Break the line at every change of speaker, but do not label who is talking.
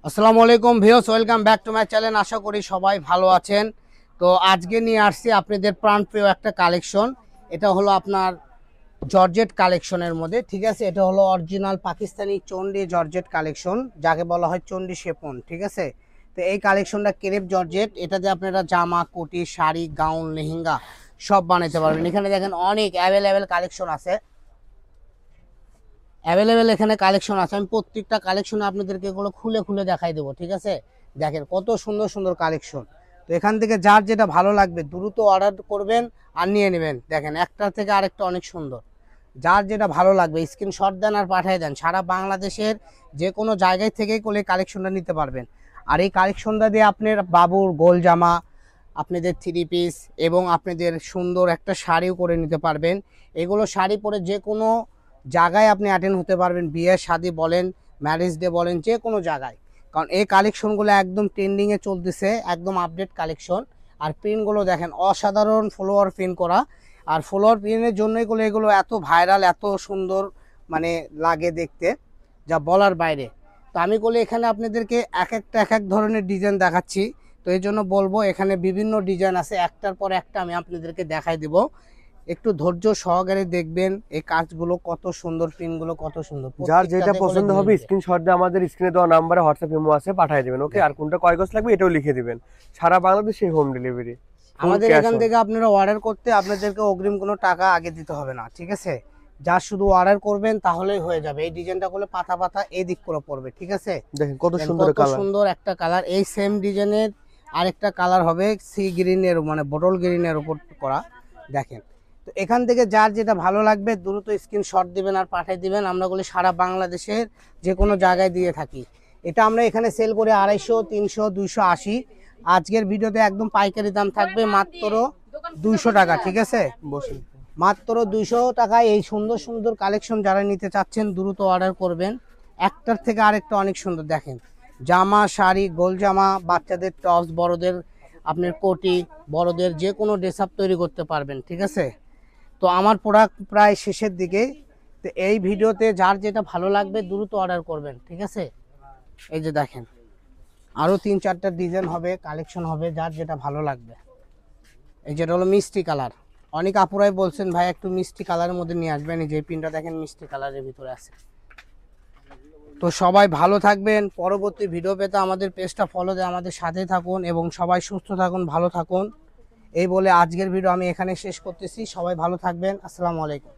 আসসালামু আলাইকুম viewers, welcome back to my channel. আশা করি সবাই ভালো আছেন। তো আজকে নিয়ে আসছি আপনাদের প্রাণপ্রিয় একটা কালেকশন। এটা হলো আপনার জর্জেট কালেকশনের মধ্যে, ঠিক আছে। এটা হলো অরিজিনাল পাকিস্তানি চন্ডি জর্জেট কালেকশন, যাকে বলা হয় চন্ডি শেফন, ঠিক আছে। তো এই কালেকশনটা ক্রেপ জর্জেট, এটাতে আপনারা জামা, কোটি, শাড়ি, গাউন, লেহেঙ্গা সব বানাতে পারবেন। এখানে দেখেন অনেক অ্যাভেলেবেল কালেকশন আছে, এখানে কালেকশন আছে। আমি প্রত্যেকটা কালেকশনে আপনাদেরকে এগুলো খুলে খুলে দেখাই দেবো, ঠিক আছে। দেখেন কত সুন্দর সুন্দর কালেকশন। তো এখান থেকে যার যেটা ভালো লাগবে দ্রুত অর্ডার করবেন আর নিয়ে নেবেন। দেখেন একটা থেকে আরেকটা অনেক সুন্দর। যার যেটা ভালো লাগবে স্ক্রিনশট দেন আর পাঠিয়ে দেন। সারা বাংলাদেশের যে কোনো জায়গায় থেকেই কোলে কালেকশনটা নিতে পারবেন। আর এই কালেকশনটা দিয়ে আপনার বাবুর গোল জামা, আপনাদের থ্রি পিস এবং আপনাদের সুন্দর একটা শাড়িও করে নিতে পারবেন। এগুলো শাড়ি পরে যে কোনো জায়গায় আপনি অ্যাটেন্ড হতে পারবেন, বিয়ে শাদী বলেন, ম্যারেজ ডে বলেন, যে কোনো জায়গায়। কারণ এই কালেকশনগুলো একদম ট্রেন্ডিংয়ে চলতেছে, একদম আপডেট কালেকশন। আর প্রিন্টগুলো দেখেন অসাধারণ ফ্লোয়ার প্রিন্ট করা। আর ফ্লোয়ার প্রিন্টের জন্যই এগুলো এত ভাইরাল, এত সুন্দর মানে লাগে দেখতে, যা বলার বাইরে। তো আমি এখানে আপনাদেরকে এক এক ধরনের ডিজাইন দেখাচ্ছি। তো এই জন্য বলবো এখানে বিভিন্ন ডিজাইন আছে, একটার পর একটা আমি আপনাদেরকে দেখাই দিব। একটু ধৈর্য সহকারে দেখবেন এই কাজগুলো কত সুন্দর, প্রিন্টগুলো কত সুন্দর।
যার যেটা পছন্দ হবে স্ক্রিনশট দিয়ে আমাদের স্ক্রিনে দেওয়া নাম্বারে হোয়াটসঅ্যাপ ইমো আছে পাঠিয়ে দিবেন। ওকে, আর কোনটা কয় গজ লাগবে এটাও লিখে দিবেন। সারা বাংলাদেশে হোম ডেলিভারি।
আমাদের এখান থেকে আপনারা অর্ডার করতে আপনাদেরকে অগ্রিম কোনো টাকা আগে দিতে হবে না, ঠিক আছে। যা শুধু অর্ডার করবেন তাহলেই হয়ে যাবে। এই ডিজাইনটা করলে পাতা পাতা এই দিক করে পড়বে, ঠিক আছে।
দেখেন কত সুন্দর কালার,
সুন্দর একটা কালার। এই সেম ডিজাইনের আরেকটা কালার হবে সি গ্রিনের, মানে বটল গ্রিনের উপর করা। দেখেন, তো এখান থেকে যার যেটা ভালো লাগবে দ্রুত স্ক্রিনশট দিবেন আর পাঠিয়ে দিবেন। আমরা সারা বাংলাদেশের যে কোনো জায়গায় দিয়ে থাকি। এটা আমরা এখানে সেল করি 250, 300, 280। আজকের ভিডিওতে একদম পাইকারি দাম থাকবে মাত্র 200 টাকা, ঠিক আছে। মাত্র 200 টাকায় এই সুন্দর সুন্দর কালেকশন যারা নিতে চাচ্ছেন দ্রুত অর্ডার করবেন। একটার থেকে আরেকটা অনেক সুন্দর। দেখেন জামা, শাড়ি, গোল জামা, বাচ্চাদের টপস, বড়দের আপনার কোটি, বড়দের যে কোনো ড্রেস আপ তৈরি করতে পারবেন, ঠিক আছে। তো আমার প্রোডাক্ট প্রায় শেষের দিকে। তো এই ভিডিওতে যার যেটা ভালো লাগবে দ্রুত অর্ডার করবেন, ঠিক আছে। এই যে দেখেন আরও 3-4টা ডিজাইন হবে, কালেকশন হবে, যার যেটা ভালো লাগবে। এই যেটা হলো মিষ্টি কালার। অনেক আপুরাই বলছেন ভাই একটু মিষ্টি কালারের মধ্যে নিয়ে আসবেন। এই যে পিনটা দেখেন মিষ্টি কালারের ভিতরে আছে। তো সবাই ভালো থাকবেন। পরবর্তী ভিডিও পেতে আমাদের পেজটা ফলো দিয়ে আমাদের সাথে থাকুন এবং সবাই সুস্থ থাকুন, ভালো থাকুন। এই বলে আজকের ভিডিও আমি এখানে শেষ করতেছি। সবাই ভালো থাকবেন। আসসালামু আলাইকুম।